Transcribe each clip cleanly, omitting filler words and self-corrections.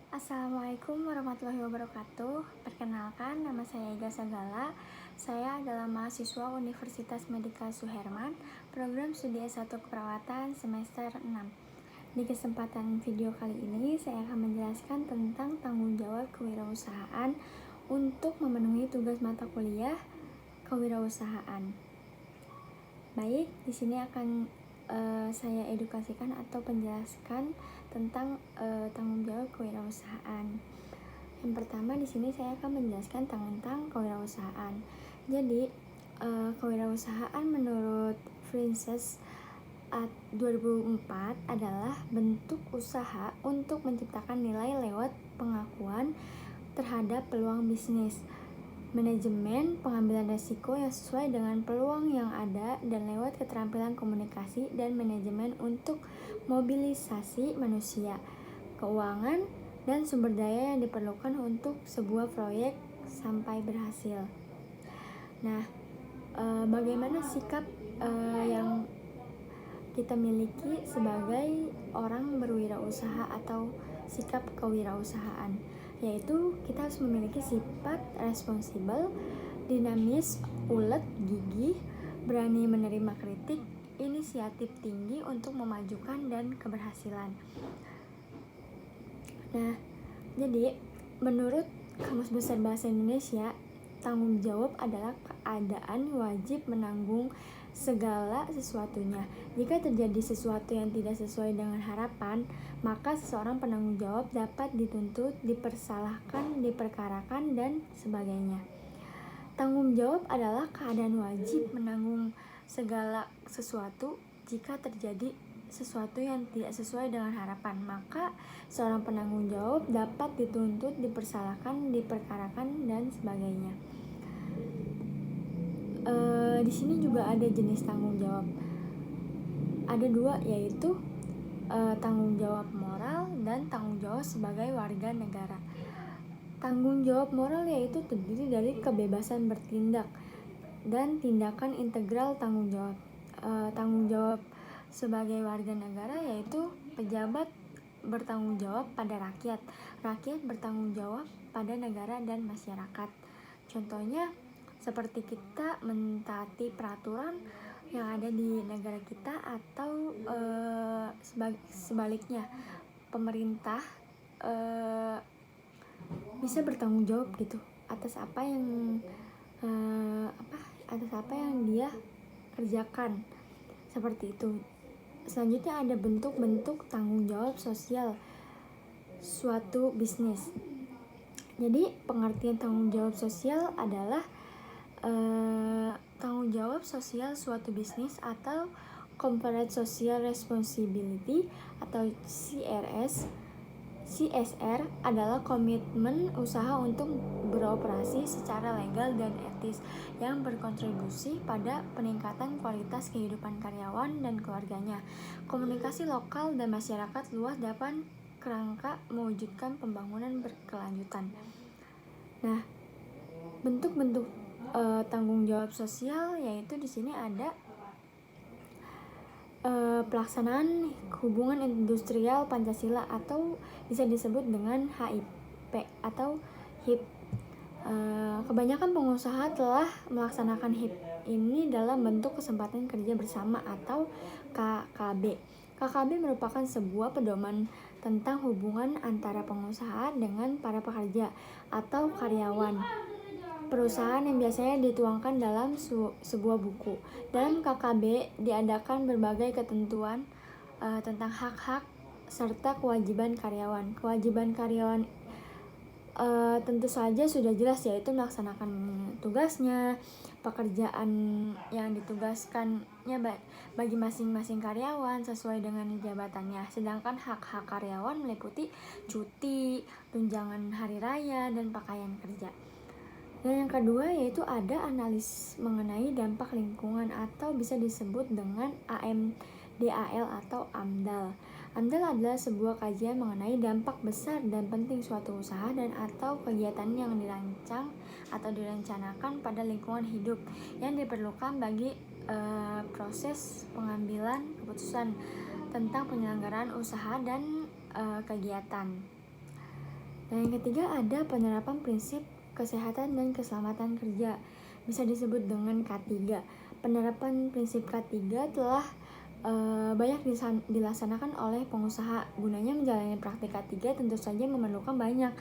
Assalamualaikum warahmatullahi wabarakatuh. Perkenalkan, nama saya Ega Sagala. Saya adalah mahasiswa Universitas Medika Suherman, program studi S1 Keperawatan semester 6. Di kesempatan video kali ini, saya akan menjelaskan tentang tanggung jawab kewirausahaan untuk memenuhi tugas mata kuliah kewirausahaan. Baik, di sini akan saya edukasikan atau penjelaskan tentang tanggung jawab kewirausahaan. Yang pertama di sini saya akan menjelaskan tentang kewirausahaan. Jadi kewirausahaan menurut Frances 2004 adalah bentuk usaha untuk menciptakan nilai lewat pengakuan terhadap peluang bisnis, manajemen pengambilan risiko yang sesuai dengan peluang yang ada, dan lewat keterampilan komunikasi dan manajemen untuk mobilisasi manusia, keuangan, dan sumber daya yang diperlukan untuk sebuah proyek sampai berhasil. Nah, bagaimana sikap yang kita miliki sebagai orang berwirausaha atau sikap kewirausahaan, yaitu kita harus memiliki sifat responsibel, dinamis, ulet, gigih, berani menerima kritik, inisiatif tinggi untuk memajukan dan keberhasilan. Nah, jadi menurut Kamus Besar Bahasa Indonesia, tanggung jawab adalah keadaan wajib menanggung segala sesuatunya. Jika terjadi sesuatu yang tidak sesuai dengan harapan, maka seseorang penanggung jawab dapat dituntut, dipersalahkan, diperkarakan, dan sebagainya. Tanggung jawab adalah keadaan wajib menanggung segala sesuatu. Jika terjadi sesuatu yang tidak sesuai dengan harapan, maka seorang penanggung jawab dapat dituntut, dipersalahkan, diperkarakan, dan sebagainya. Di sini juga ada jenis tanggung jawab. Ada dua, yaitu tanggung jawab moral dan tanggung jawab sebagai warga negara. Tanggung jawab moral yaitu terdiri dari kebebasan bertindak dan tindakan integral tanggung jawab. Tanggung jawab sebagai warga negara yaitu pejabat bertanggung jawab pada rakyat, rakyat bertanggung jawab pada negara dan masyarakat. Contohnya seperti kita mentaati peraturan yang ada di negara kita, atau sebaliknya pemerintah bisa bertanggung jawab gitu atas apa yang dia kerjakan, seperti itu. Selanjutnya ada bentuk-bentuk tanggung jawab sosial suatu bisnis. Jadi pengertian tanggung jawab sosial adalah tanggung jawab sosial suatu bisnis atau corporate social responsibility atau CSR adalah komitmen usaha untuk beroperasi secara legal dan etis yang berkontribusi pada peningkatan kualitas kehidupan karyawan dan keluarganya, komunikasi lokal dan masyarakat luas dapat kerangka mewujudkan pembangunan berkelanjutan. Nah, bentuk-bentuk tanggung jawab sosial yaitu di sini ada pelaksanaan hubungan industrial Pancasila atau bisa disebut dengan HIP atau HIP. Kebanyakan pengusaha telah melaksanakan HIP ini dalam bentuk kesempatan kerja bersama atau KKB. KKB merupakan sebuah pedoman tentang hubungan antara pengusaha dengan para pekerja atau karyawan perusahaan yang biasanya dituangkan dalam sebuah buku. Dalam KKB diadakan berbagai ketentuan tentang hak-hak serta kewajiban karyawan. Kewajiban karyawan tentu saja sudah jelas, yaitu melaksanakan tugasnya, pekerjaan yang ditugaskannya bagi masing-masing karyawan sesuai dengan jabatannya. Sedangkan hak-hak karyawan meliputi cuti, tunjangan hari raya, dan pakaian kerja. Dan yang kedua yaitu ada analis mengenai dampak lingkungan atau bisa disebut dengan AMDAL atau AMDAL. AMDAL adalah sebuah kajian mengenai dampak besar dan penting suatu usaha dan atau kegiatan yang dirancang atau direncanakan pada lingkungan hidup yang diperlukan bagi proses pengambilan keputusan tentang penyelenggaraan usaha dan kegiatan. Dan yang ketiga ada penerapan prinsip kesehatan dan keselamatan kerja, bisa disebut dengan K3. Penerapan prinsip K3 telah banyak dilaksanakan oleh pengusaha. Gunanya menjalani praktik K3 tentu saja memerlukan banyak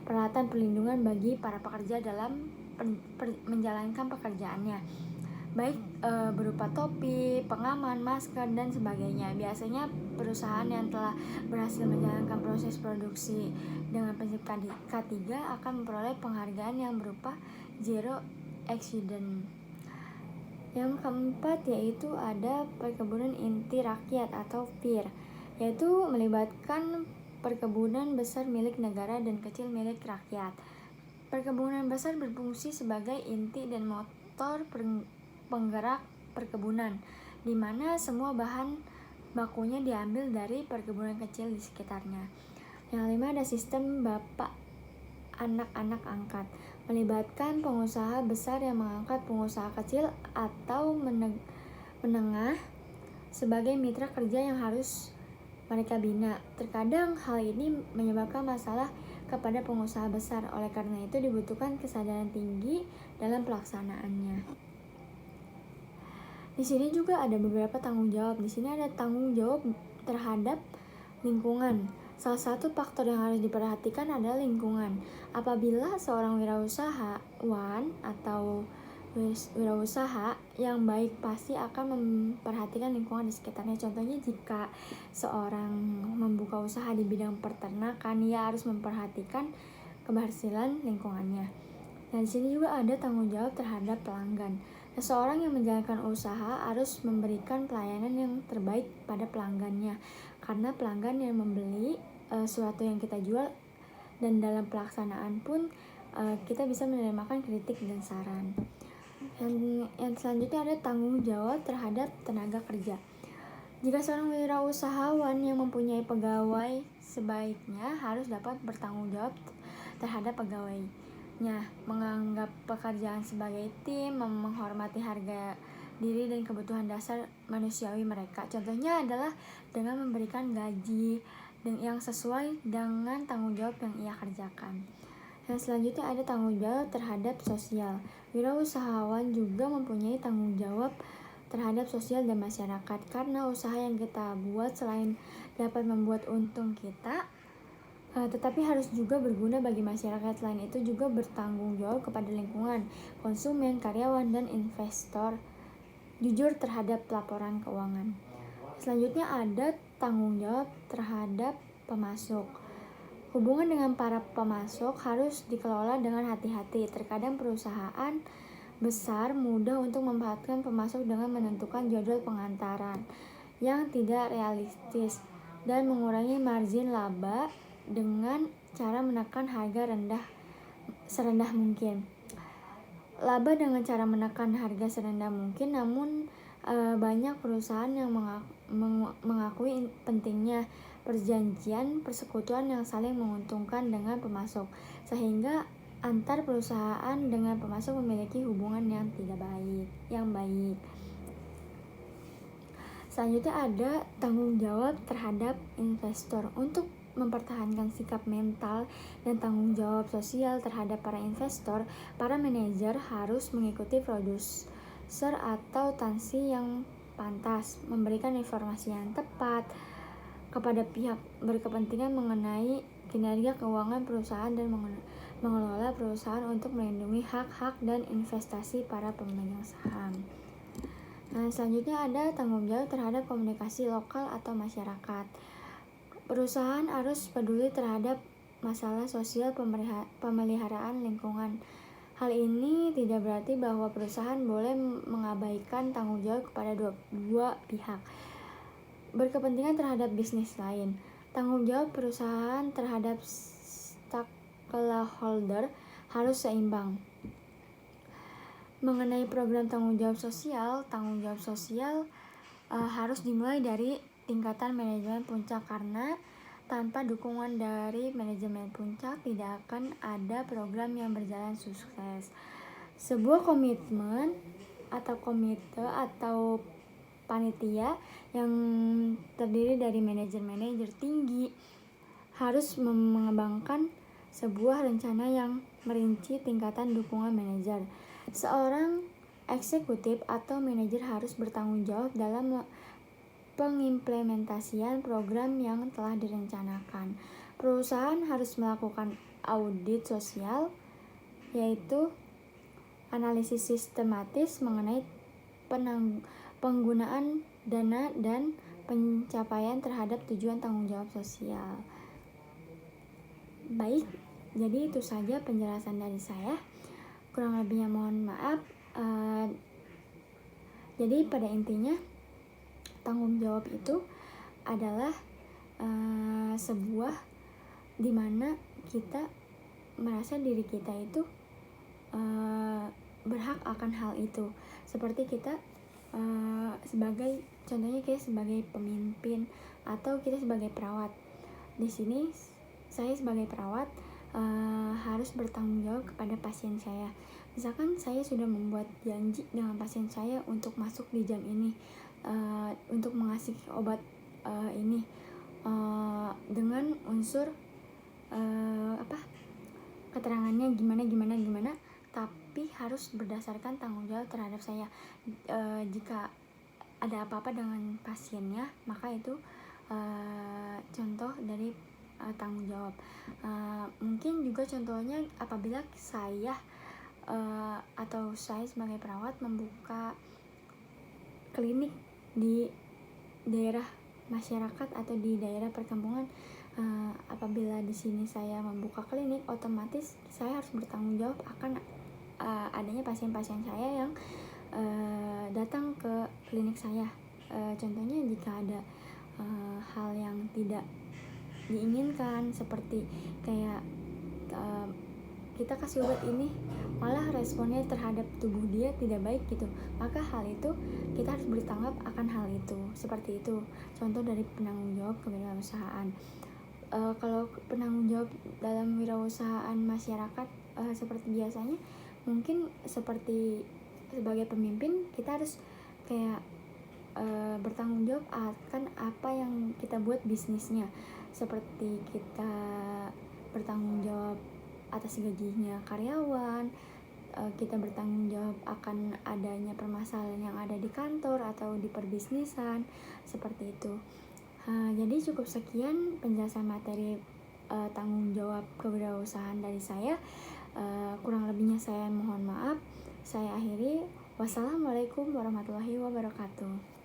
peralatan perlindungan bagi para pekerja dalam menjalankan pekerjaannya, baik berupa topi, pengaman, masker, dan sebagainya. Biasanya perusahaan yang telah berhasil menjalankan proses produksi dengan prinsip K3 akan memperoleh penghargaan yang berupa Zero Accident. Yang keempat yaitu ada perkebunan inti rakyat atau PIR, yaitu melibatkan perkebunan besar milik negara dan kecil milik rakyat. Perkebunan besar berfungsi sebagai inti dan motor penggerak perkebunan, di mana semua bahan bakunya diambil dari perkebunan kecil di sekitarnya. Yang kelima ada sistem bapak anak-anak angkat, melibatkan pengusaha besar yang mengangkat pengusaha kecil atau menengah sebagai mitra kerja yang harus mereka bina. Terkadang hal ini menyebabkan masalah kepada pengusaha besar, oleh karena itu dibutuhkan kesadaran tinggi dalam pelaksanaannya. Di sini juga ada beberapa tanggung jawab. Di sini ada tanggung jawab terhadap lingkungan. Salah satu faktor yang harus diperhatikan adalah lingkungan. Apabila seorang wirausahawan atau wirausaha yang baik pasti akan memperhatikan lingkungan di sekitarnya. Contohnya jika seorang membuka usaha di bidang peternakan, ia harus memperhatikan keberhasilan lingkungannya. Dan di sini juga ada tanggung jawab terhadap pelanggan. Seseorang yang menjalankan usaha harus memberikan pelayanan yang terbaik pada pelanggannya, karena pelanggan yang membeli sesuatu yang kita jual, dan dalam pelaksanaan pun kita bisa menerima kritik dan saran. Yang selanjutnya ada tanggung jawab terhadap tenaga kerja. Jika seorang wirausahawan yang mempunyai pegawai, sebaiknya harus dapat bertanggung jawab terhadap pegawainya, menganggap pekerjaan sebagai tim, menghormati harga diri dan kebutuhan dasar manusiawi mereka. Contohnya adalah dengan memberikan gaji yang sesuai dengan tanggung jawab yang ia kerjakan. Yang selanjutnya ada tanggung jawab terhadap sosial. Wirausahawan juga mempunyai tanggung jawab terhadap sosial dan masyarakat, karena usaha yang kita buat selain dapat membuat untung kita, tetapi harus juga berguna bagi masyarakat. Selain itu juga bertanggung jawab kepada lingkungan, konsumen, karyawan, dan investor. Jujur terhadap laporan keuangan. Selanjutnya ada tanggung jawab terhadap pemasok. Hubungan dengan para pemasok harus dikelola dengan hati-hati. Terkadang perusahaan besar mudah untuk memanfaatkan pemasok dengan menentukan jadwal pengantaran yang tidak realistis dan mengurangi margin laba dengan cara menekan harga serendah mungkin. Laba dengan cara menekan harga serendah mungkin, namun banyak perusahaan yang mengakui pentingnya perjanjian persekutuan yang saling menguntungkan dengan pemasok, sehingga antar perusahaan dengan pemasok memiliki hubungan yang baik. Selanjutnya ada tanggung jawab terhadap investor. Untuk mempertahankan sikap mental dan tanggung jawab sosial terhadap para investor, para manajer harus mengikuti produser atau tansi yang pantas, memberikan informasi yang tepat kepada pihak berkepentingan mengenai kinerja keuangan perusahaan dan mengelola perusahaan untuk melindungi hak-hak dan investasi para pemegang saham. Nah, selanjutnya ada tanggung jawab terhadap komunikasi lokal atau masyarakat. Perusahaan harus peduli terhadap masalah sosial pemeliharaan lingkungan. Hal ini tidak berarti bahwa perusahaan boleh mengabaikan tanggung jawab kepada dua pihak berkepentingan terhadap bisnis lain. Tanggung jawab perusahaan terhadap stakeholder harus seimbang. Mengenai program tanggung jawab sosial harus dimulai dari tingkatan manajemen puncak, karena tanpa dukungan dari manajemen puncak tidak akan ada program yang berjalan sukses. Sebuah komitmen atau komite atau panitia yang terdiri dari manajer-manajer tinggi harus mengembangkan sebuah rencana yang merinci tingkatan dukungan manajer. Seorang eksekutif atau manajer harus bertanggung jawab dalam pengimplementasian program yang telah direncanakan. Perusahaan harus melakukan audit sosial, yaitu analisis sistematis mengenai penggunaan dana dan pencapaian terhadap tujuan tanggung jawab sosial. Baik, jadi itu saja penjelasan dari saya. Kurang lebihnya mohon maaf. Jadi pada intinya tanggung jawab itu adalah sebuah dimana kita merasa diri kita itu berhak akan hal itu. Seperti kita sebagai contohnya kayak sebagai pemimpin atau kita sebagai perawat. Di sini saya sebagai perawat harus bertanggung jawab kepada pasien saya. Misalkan saya sudah membuat janji dengan pasien saya untuk masuk di jam ini, untuk mengasih obat ini dengan unsur keterangannya gimana, tapi harus berdasarkan tanggung jawab terhadap saya. Jika ada apa-apa dengan pasiennya, maka itu contoh dari tanggung jawab. Mungkin juga contohnya apabila saya atau saya sebagai perawat membuka klinik di daerah masyarakat atau di daerah perkampungan. Apabila di sini saya membuka klinik, otomatis saya harus bertanggung jawab akan adanya pasien-pasien saya yang datang ke klinik saya. Contohnya jika ada hal yang tidak diinginkan, seperti kayak kita kasih obat ini malah responnya terhadap tubuh dia tidak baik gitu, maka hal itu kita harus bertanggung jawab akan hal itu. Seperti itu contoh dari penanggung jawab kewirausahaan. Kalau penanggung jawab dalam wirausahaan masyarakat seperti biasanya mungkin seperti sebagai pemimpin kita harus kayak bertanggung jawab akan apa yang kita buat bisnisnya, seperti kita bertanggung jawab atas gajinya karyawan, kita bertanggung jawab akan adanya permasalahan yang ada di kantor atau di perbisnisan, seperti itu. Jadi cukup sekian penjelasan materi tanggung jawab kewirausahaan dari saya. Kurang lebihnya saya mohon maaf. Saya akhiri. Wassalamualaikum warahmatullahi wabarakatuh.